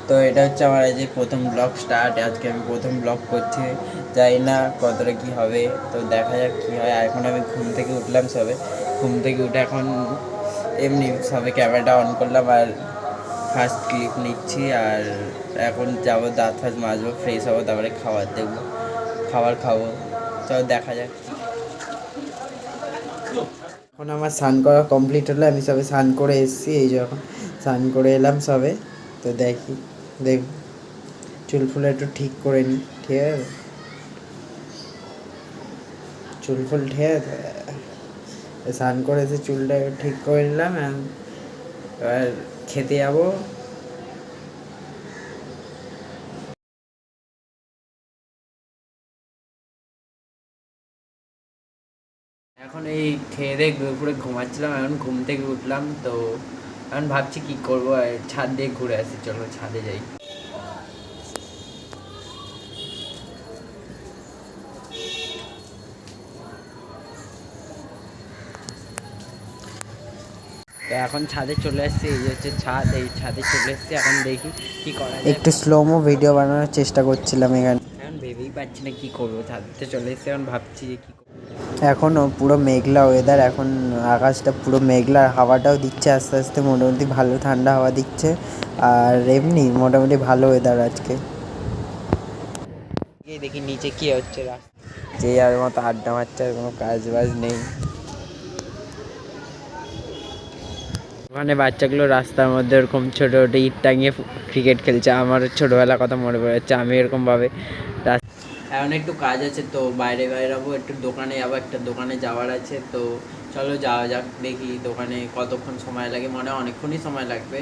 তো এটা হচ্ছে আমার আজ প্রথম ব্লগ স্টার্ট। আজকে আমি প্রথম ব্লগ করছি, জানি না কতটা কী হবে, তো দেখা যাক কী হয়। এখন আমি ঘুম থেকে উঠলাম সবে, ঘুম থেকে উঠে এখন এমনি সবে ক্যামেরাটা অন করলাম আর ফার্স্ট ক্লিপ নিচ্ছি। আর এখন যাবো দাঁত ফাঁত মাজবো, ফ্রেশ হবো, তারপরে খাবার দেবো, খাবার খাবো। চলো দেখা যাক। এখন আমার স্নান করা কমপ্লিট হলো, আমি সবে স্নান করে এসেছি, এই যখন স্নান করে এলাম সবে। তো দেখ চুল ফুল একটু ঠিক করে নিই, ঠিক আছে? চুল ফুল ঠিক আছে, স্নান করে এসে চুলটা ঠিক করে নিলাম। এবার খেতে যাবো। এখন এই খেয়ে দিয়ে পুরো ঘুমাচ্ছিলাম, এখন ঘুম থেকে উঠলাম। তো এখন ভাবছি কি করবো, ছাদ দিয়ে ঘুরে আসি, চলো ছাদে যাই। তো এখন ছাদে চলে এসেছি, এই হচ্ছে ছাদ, এই ছাদে চলে এসেছি। এখন দেখি কি করা যায়। একটু স্লোমো ভিডিও বানানোর চেষ্টা করছিলাম এখানে, এখন ভেবেই পাচ্ছি না কি করবো। ছাদে চলে এসেছি, এখন ভাবছি যে কী করবো। এখনও পুরো মেঘলা ওয়েদার, এখন আকাশটা পুরো মেঘলা, হাওয়াটাও দিচ্ছে আস্তে আস্তে, মোটামুটি ভালো ঠান্ডা হাওয়া দিচ্ছে। আর এমনি মোটামুটি ভালো ওয়েদার আজকে। দেখি নিচে কি হচ্ছে, রাস্তা যে আর মতো আড্ডা মারছে, আর কোনো কাজ বাজ নেই। ওখানে বাচ্চাগুলো রাস্তার মধ্যে এরকম ছোটো ছোটো ইট টাঙিয়ে ক্রিকেট খেলছে। আমার ছোটোবেলার কথা মনে পড়ে যাচ্ছে, আমি এরকমভাবে এখন একটু কাজ আছে, তো বাইরে যাবো, একটু দোকানে যাবো, একটা দোকানে যাওয়ার আছে। তো চলো যাওয়া যাক, দেখি দোকানে কতক্ষণ সময় লাগে, মনে হয় অনেকক্ষণই সময় লাগবে।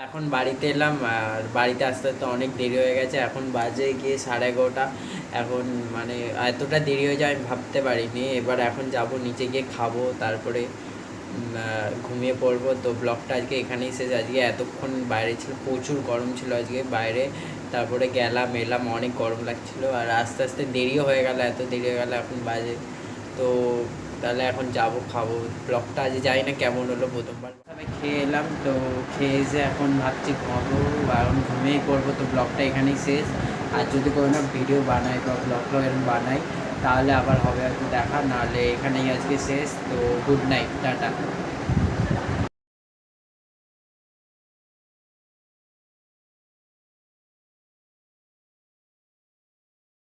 এখন বাড়িতে এলাম, আর বাড়িতে আসতে আসতে অনেক দেরি হয়ে গেছে, এখন বাজে গিয়ে 11:30। এখন মানে এতটা দেরি হয়ে যায় আমি ভাবতে পারিনি। এবার এখন যাব নিচে গিয়ে খাবো, তারপরে ঘুমিয়ে পড়বো। তো ব্লগটা আজকে এখানেই শেষ। আজকে এতক্ষণ বাইরে ছিল, প্রচুর গরম ছিল আজকে বাইরে, তারপরে গেলাম এলাম, অনেক গরম লাগছিলো। আর আস্তে আস্তে দেরিও হয়ে গেল, এত দেরি হয়ে গেল এখন বাজে। তো তাহলে এখন যাবো খাবো। ব্লগটা আজ জানি না কেমন হলো, প্রথমবার আমি খেয়ে এলাম। তো খেয়ে এসে এখন ভাবছি ঘুমাবো, এখন ঘুমিয়ে পড়বো। তো ব্লগটা এখানেই শেষ। আর যদি কোনো না ভিডিও বানাই বা ব্লগ এরকম বানাই, তাহলে আবার হবে হয়তো দেখা, নাহলে এখানেই আজকে শেষ। তো গুড নাইট, টাটা।